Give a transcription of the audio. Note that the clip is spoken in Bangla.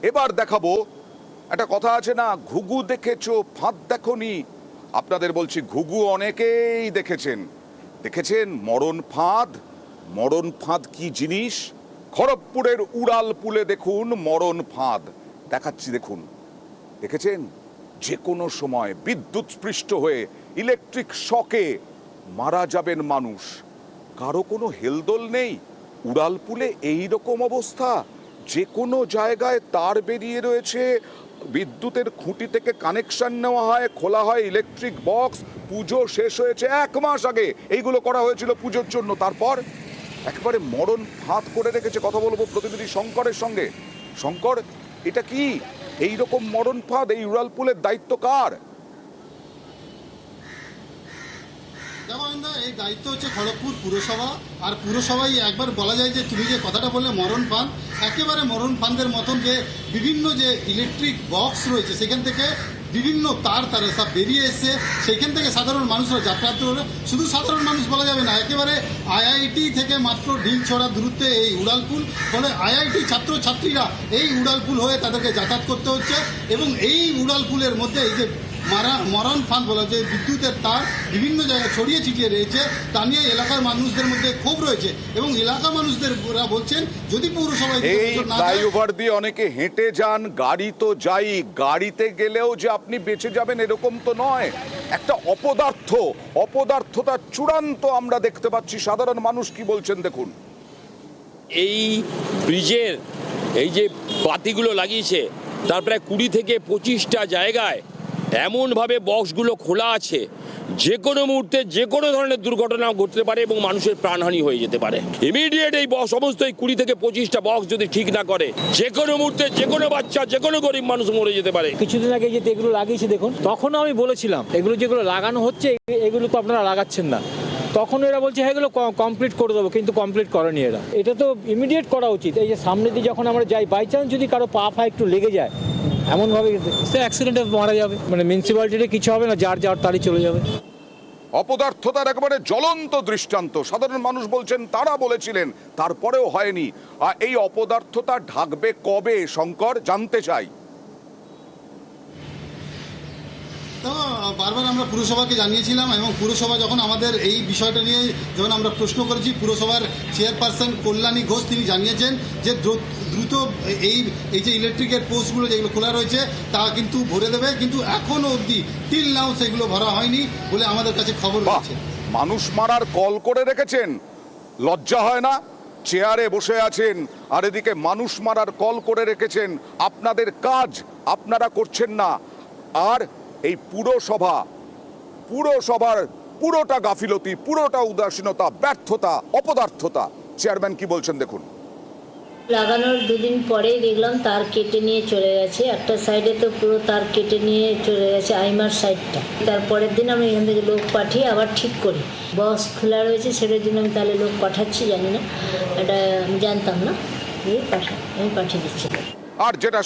এবার দেখাবো একটা কথা আছে না, ঘুঘু দেখেছো ফাঁদ দেখোনি। আপনাদের বলছি ঘুঘু অনেকেই দেখেছেন, মরণ ফাঁদ। মরণ ফাঁদ কি জিনিস? খড়গপুরের উড়াল পুলে দেখুন মরণ ফাঁদ দেখাচ্ছি। দেখুন, দেখেছেন? যে কোনো সময় বিদ্যুৎ স্পৃষ্ট হয়ে ইলেকট্রিক শকে মারা যাবেন মানুষ। কারো কোনো হেলদোল নেই। উড়ালপুলে এই রকম অবস্থা, যে কোনো জায়গায় তার বেরিয়ে রয়েছে, বিদ্যুতের খুঁটি থেকে কানেকশন নেওয়া হয়, খোলা হয় ইলেকট্রিক বক্স। পুজো শেষ হয়েছে 1 মাস আগে, এইগুলো করা হয়েছিল পুজোর জন্য। তারপর একেবারে মরণ ফাঁদ করে রেখেছে। কথা বলবো প্রতিনিধি শঙ্করের সঙ্গে। শঙ্কর, এটা কি এই রকম মরণ ফাঁদ? এই উড়ালপুলের দায়িত্ব কার? এই দায়িত্ব হচ্ছে খড়গপুর পুরসভা। আর পুরসভায় একবার বলা যায় যে তুমি যে কথাটা বললে মরণ ফাঁদ, একেবারে মরণ ফাঁদের মতন, যে বিভিন্ন যে ইলেকট্রিক বক্স রয়েছে সেখান থেকে বিভিন্ন তার সব বেরিয়ে এসছে। সেখান থেকে সাধারণ মানুষরা যাতায়াত করে। শুধু সাধারণ মানুষ বলা যাবে না, একেবারে আইআইটি থেকে মাত্র ঢিল ছড়া দূরত্বে এই উড়ালপুল। ফলে আইআইটি ছাত্রছাত্রীরা এই উড়ালপুল হয়ে তাদেরকে যাতায়াত করতে হচ্ছে। এবং এই উড়ালপুলের মধ্যে এই যে মরণ ফাঁদ বলা, যে বিদ্যুতের তার বিভিন্ন জায়গায় ছড়িয়ে ছিটিয়ে রয়েছে, তা নিয়ে এলাকার মানুষদের মধ্যে ক্ষোভ রয়েছে। এবং এলাকার মানুষদের বলছেন, যদি পৌরসভায় এই ফ্লাইওভার দিয়ে অনেকে হেঁটে যান, গাড়ি তো যাই, গাড়িতে গেলেও যে আপনি বেঁচে যাবেন এরকম তো নয়। একটা অপদার্থতা চূড়ান্ত আমরা দেখতে পাচ্ছি। সাধারণ মানুষ কি বলছেন দেখুন। এই ব্রিজের এই যে বাতিগুলো লাগিয়েছে, তার প্রায় 20 থেকে 25টা জায়গায় এমনভাবে বক্সগুলো খোলা আছে, যে কোনো মুহূর্তে যে কোনো ধরনের দুর্ঘটনা ঘটতে পারে এবং মানুষের প্রাণহানি হয়ে যেতে পারে। ইমিডিয়েট এই সমস্ত 20 থেকে 25টা বক্স যদি ঠিক না করে, যে কোনো মুহূর্তে যে কোনো বাচ্চা, যে কোনো গরিব মানুষ মরে যেতে পারে। কিছুদিন আগে যে এগুলো লাগিয়েছে দেখুন, তখনও আমি বলেছিলাম এগুলো যেগুলো লাগানো হচ্ছে এগুলো তো আপনারা লাগাচ্ছেন না। তখন এরা বলছে হ্যাঁ এগুলো কমপ্লিট করে দেবো, কিন্তু কমপ্লিট করেনি এরা। এটা তো ইমিডিয়েট করা উচিত। এই যে সামনে দিয়ে যখন আমরা যাই, বাই চান্স যদি কারো পা একটু লেগে যায়, এমনভাবে সে অ্যাক্সিডেন্টে মারা যাবে। মানে মিউনিসিপ্যালিটির কিছু হবে না, যার তারই চলে যাবে। অপদার্থতার একেবারে জ্বলন্ত দৃষ্টান্ত। সাধারণ মানুষ বলছেন, তারা বলেছিলেন, তারপরেও হয়নি। আর এই অপদার্থতা ঢাকবে কবে শঙ্কর, জানতে চাই। তো বারবার আমরা পুরসভাকে জানিয়েছিলাম, এবং পুরসভা যখন আমাদের এই বিষয়টা নিয়ে যখন আমরা প্রশ্ন করেছি, পুরসভার চেয়ারপারসন কল্যাণী ঘোষ তিনি জানিয়েছেন যে দ্রুত এই যে ইলেকট্রিকের পোস্টগুলো যেগুলো খোলা রয়েছে তা কিন্তু ভরে দেবে, কিন্তু এখনও অবধি টিল নাও সেগুলো ভরা হয়নি বলে আমাদের কাছে খবর রয়েছে। মানুষ মারার কল করে রেখেছেন, লজ্জা হয় না? চেয়ারে বসে আছেন আর এদিকে মানুষ মারার কল করে রেখেছেন। আপনাদের কাজ আপনারা করছেন না। আর এই পুরসভার পুরোটা গাফিলতি, পুরোটা উদাসীনতা, ব্যর্থতা, অপদার্থতা। চেয়ারম্যান কি বলছেন দেখুন। লাগানোর 2 দিন পরেই দেখলাম তার কেটে নিয়ে চলে গেছে। একটা সাইডে তো পুরো তার কেটে নিয়ে চলে গেছে, আইমার সাইডটা। তারপরের দিন আমি এখান থেকে লোক পাঠিয়ে আবার ঠিক করি। বক্স খোলা রয়েছে, সেটার জন্য আমি তাহলে লোক পাঠাচ্ছি, জানি না, এটা আমি জানতাম না। আমি পাঠিয়ে দিচ্ছি। আর যেটা